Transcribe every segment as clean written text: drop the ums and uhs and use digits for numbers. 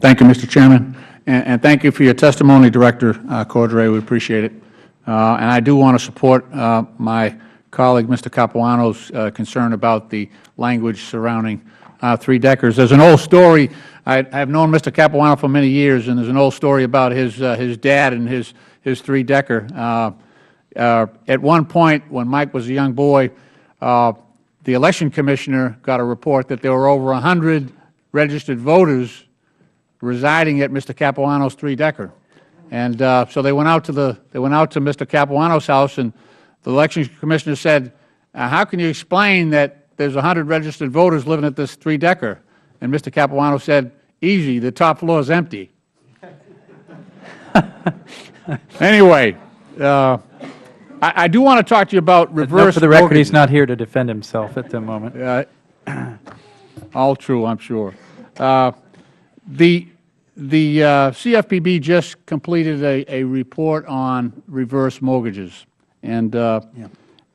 Thank you, Mr. Chairman, and thank you for your testimony, Director Cordray. We appreciate it. And I do want to support my colleague, Mr. Capuano's concern about the language surrounding three-deckers. There's an old story. I've known Mr. Capuano for many years, and there's an old story about his dad and his three-decker. At one point, when Mike was a young boy, the election commissioner got a report that there were over 100 registered voters residing at Mr. Capuano's three-decker, and so they went out to Mr. Capuano's house, and the election commissioner said, "How can you explain that there's 100 registered voters living at this three-decker?" And Mr. Capuano said, "Easy, the top floor is empty." Anyway, I do want to talk to you about reverse mortgages. For the record, he's not here to defend himself at the moment. All true, I'm sure. The CFPB just completed a report on reverse mortgages, and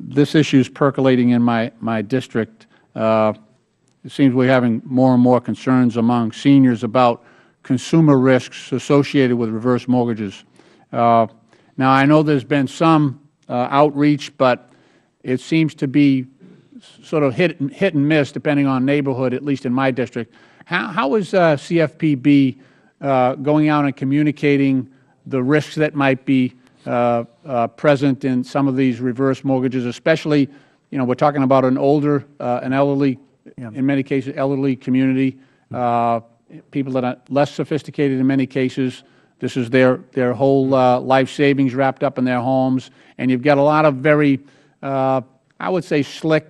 this issue is percolating in my district. It seems we're having more and more concerns among seniors about consumer risks associated with reverse mortgages. Now, I know there's been some outreach, but it seems to be sort of hit and miss depending on neighborhood, at least in my district. How is CFPB going out and communicating the risks that might be present in some of these reverse mortgages, especially, we're talking about an older, an elderly, in many cases, elderly community, people that are less sophisticated in many cases. This is their whole life savings wrapped up in their homes, and you've got a lot of very, I would say, slick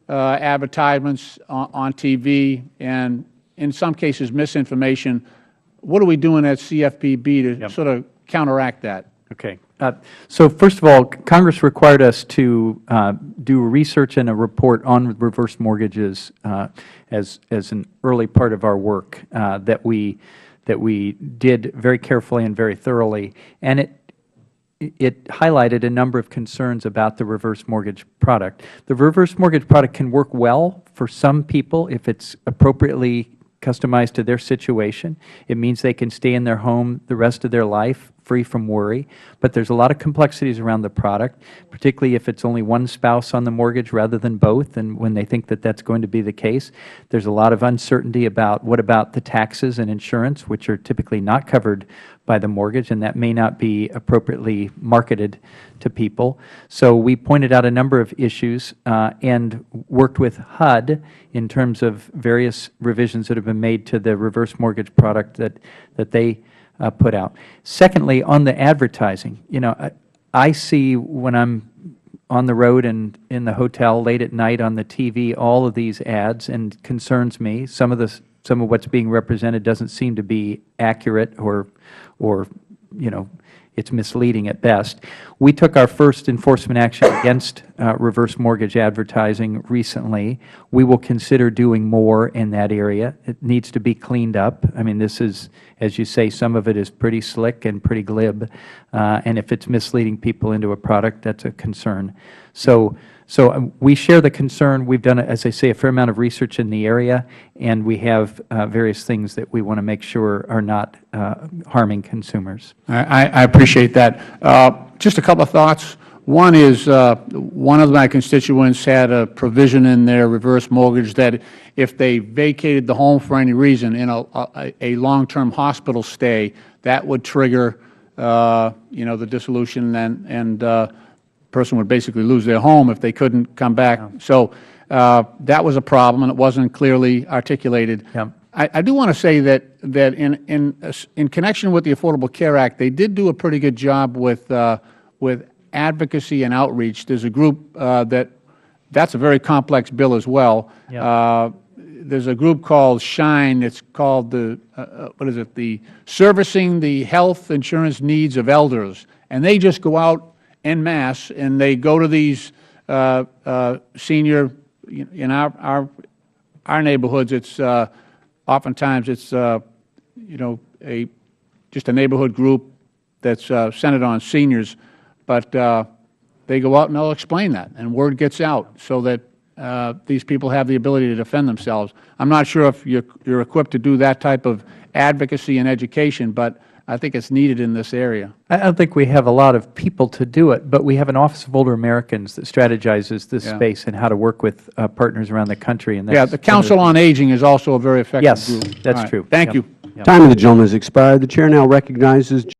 advertisements on TV, and in some cases misinformation. What are we doing at CFPB to sort of counteract that? Okay. So first of all, Congress required us to do research and a report on reverse mortgages as an early part of our work that we did very carefully and very thoroughly, and it highlighted a number of concerns about the reverse mortgage product. The reverse mortgage product can work well for some people if it's appropriately customized to their situation. It means they can stay in their home the rest of their life free from worry, but there's a lot of complexities around the product, particularly if it's only one spouse on the mortgage rather than both, and when they think that that's going to be the case. There's a lot of uncertainty about what about the taxes and insurance, which are typically not covered by the mortgage, and that may not be appropriately marketed to people. So we pointed out a number of issues and worked with HUD in terms of various revisions that have been made to the reverse mortgage product that they put out. Secondly, on the advertising, I see when I'm on the road and in the hotel late at night on the TV all of these ads, and concerns me. Some of what's being represented doesn't seem to be accurate, or it's misleading at best. We took our first enforcement action against reverse mortgage advertising recently. We will consider doing more in that area. It needs to be cleaned up. I mean, this is, as you say, some of it is pretty slick and pretty glib, and if it's misleading people into a product, that's a concern. So we share the concern. We've done, as I say, a fair amount of research in the area, and we have various things that we want to make sure are not harming consumers. I appreciate that. Just a couple of thoughts. One is one of my constituents had a provision in their reverse mortgage that if they vacated the home for any reason in a long-term hospital stay, that would trigger the dissolution, and person would basically lose their home if they couldn't come back. So that was a problem, and it wasn't clearly articulated. I do want to say that in connection with the Affordable Care Act, they did do a pretty good job with advocacy and outreach. There's a group that's a very complex bill as well. There's a group called SHINE. It's called the Servicing the Health Insurance Needs of Elders, and they just go out en masse, and they go to these senior, in our neighborhoods. It's oftentimes it's just a neighborhood group that's centered on seniors, but they go out and they'll explain that, and word gets out so that these people have the ability to defend themselves. I'm not sure if you're equipped to do that type of advocacy and education, but I think it's needed in this area. I don't think we have a lot of people to do it, but we have an Office of Older Americans that strategizes this space and how to work with partners around the country. And Yeah, the Council on Aging is also a very effective group. Yes, that's All right. true. Thank you. Time of the gentleman has expired. The Chair now recognizes